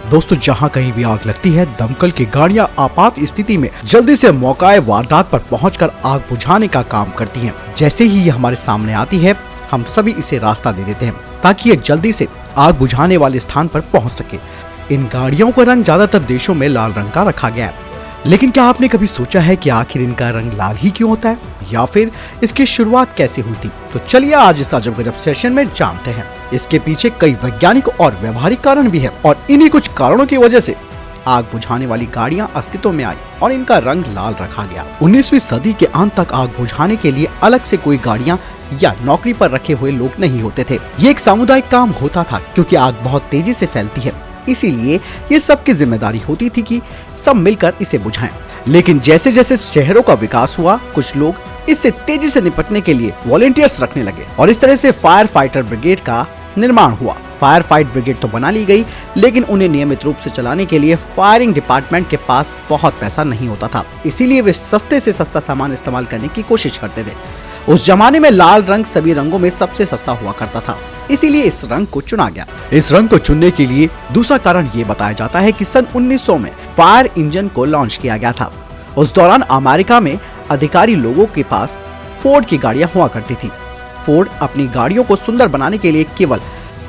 दोस्तों, जहां कहीं भी आग लगती है, दमकल की गाड़ियां आपात स्थिति में जल्दी से मौके वारदात पर पहुंचकर आग बुझाने का काम करती हैं। जैसे ही ये हमारे सामने आती है, हम सभी इसे रास्ता दे देते हैं ताकि ये जल्दी से आग बुझाने वाले स्थान पर पहुंच सके। इन गाड़ियों का रंग ज्यादातर देशों में लाल रंग का रखा गया है, लेकिन क्या आपने कभी सोचा है कि आखिर इनका रंग लाल ही क्यों होता है, या फिर इसकी शुरुआत कैसे हुई थी? तो चलिए आज इस अजब गजब सेशन में जानते हैं। इसके पीछे कई वैज्ञानिक और व्यवहारिक कारण भी है, और इन्हीं कुछ कारणों की वजह से आग बुझाने वाली गाड़ियां अस्तित्व में आई और इनका रंग लाल रखा गया। 19वीं सदी के अंत तक आग बुझाने के लिए अलग से कोई गाड़ियां या नौकरी पर रखे हुए लोग नहीं होते थे। ये एक सामुदायिक काम होता था, क्योंकि आग बहुत तेजी से फैलती है, इसीलिए ये सबकी जिम्मेदारी होती थी कि सब मिलकर इसे बुझाएं। लेकिन जैसे जैसे शहरों का विकास हुआ, कुछ लोग इससे तेजी से निपटने के लिए वॉलंटियर्स रखने लगे और इस तरह से फायर फाइटर ब्रिगेड का निर्माण हुआ। फायर फाइट ब्रिगेड तो बना ली गई, लेकिन उन्हें नियमित रूप से चलाने के लिए फायरिंग डिपार्टमेंट के पास बहुत पैसा नहीं होता था, इसीलिए वे सस्ते से सस्ता सामान इस्तेमाल करने की कोशिश करते थे। उस जमाने में लाल रंग सभी रंगों में सबसे सस्ता हुआ करता था, इसीलिए इस रंग को चुना गया। इस रंग को चुनने के लिए दूसरा कारण ये बताया जाता है कि सन 1900 में फायर इंजन को लॉन्च किया गया था। उस दौरान अमेरिका में अधिकारी लोगों के पास फोर्ड की गाड़ियां हुआ करती थी। फोर्ड अपनी गाड़ियों को सुंदर बनाने के लिए केवल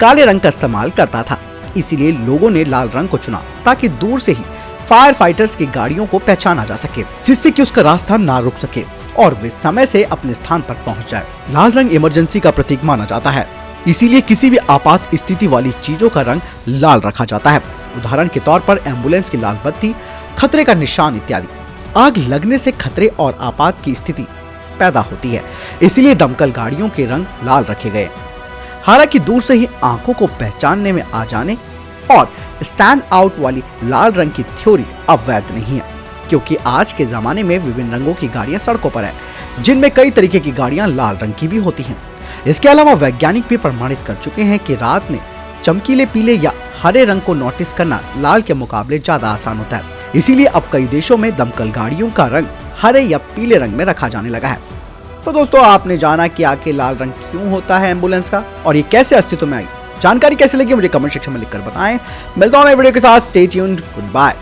काले रंग का इस्तेमाल करता था, इसीलिए लोगों ने लाल रंग को चुना ताकि दूर से ही फायर फाइटर्स की गाड़ियों को पहचाना जा सके, जिससे कि उसका रास्ता ना रुक सके और वे समय से अपने स्थान पर पहुंच जाए। लाल रंग इमरजेंसी का प्रतीक माना जाता है, इसीलिए किसी भी आपात स्थिति वाली चीजों का रंग लाल रखा जाता है। उदाहरण के तौर पर एम्बुलेंस की लाल बत्ती, खतरे का निशान इत्यादि। आग लगने से खतरे और आपात की स्थिति पैदा होती है, इसीलिए दमकल गाड़ियों के रंग लाल रखे गए। हालांकि दूर से ही आंखों को पहचानने में आ जाने और स्टैंड आउट वाली लाल रंग की थ्योरी अब वैध नहीं है, क्योंकि आज के जमाने में विभिन्न रंगों की गाड़ियां सड़कों पर है, जिनमें कई तरीके की गाड़ियां लाल रंग की भी होती हैं। इसके अलावा वैज्ञानिक भी प्रमाणित कर चुके हैं कि रात में चमकीले पीले या हरे रंग को नोटिस करना लाल के मुकाबले ज्यादा आसान होता है, इसीलिए अब कई देशों में दमकल गाड़ियों का रंग हरे या पीले रंग में रखा जाने लगा है। तो दोस्तों, आपने जाना कि आखिर लाल रंग क्यों होता है एम्बुलेंस का, और ये कैसे अस्तित्व में आई। जानकारी कैसे लगी मुझे कमेंट सेक्शन में लिखकर बताएं। मिलता हूं नए वीडियो के साथ। Stay tuned, good bye.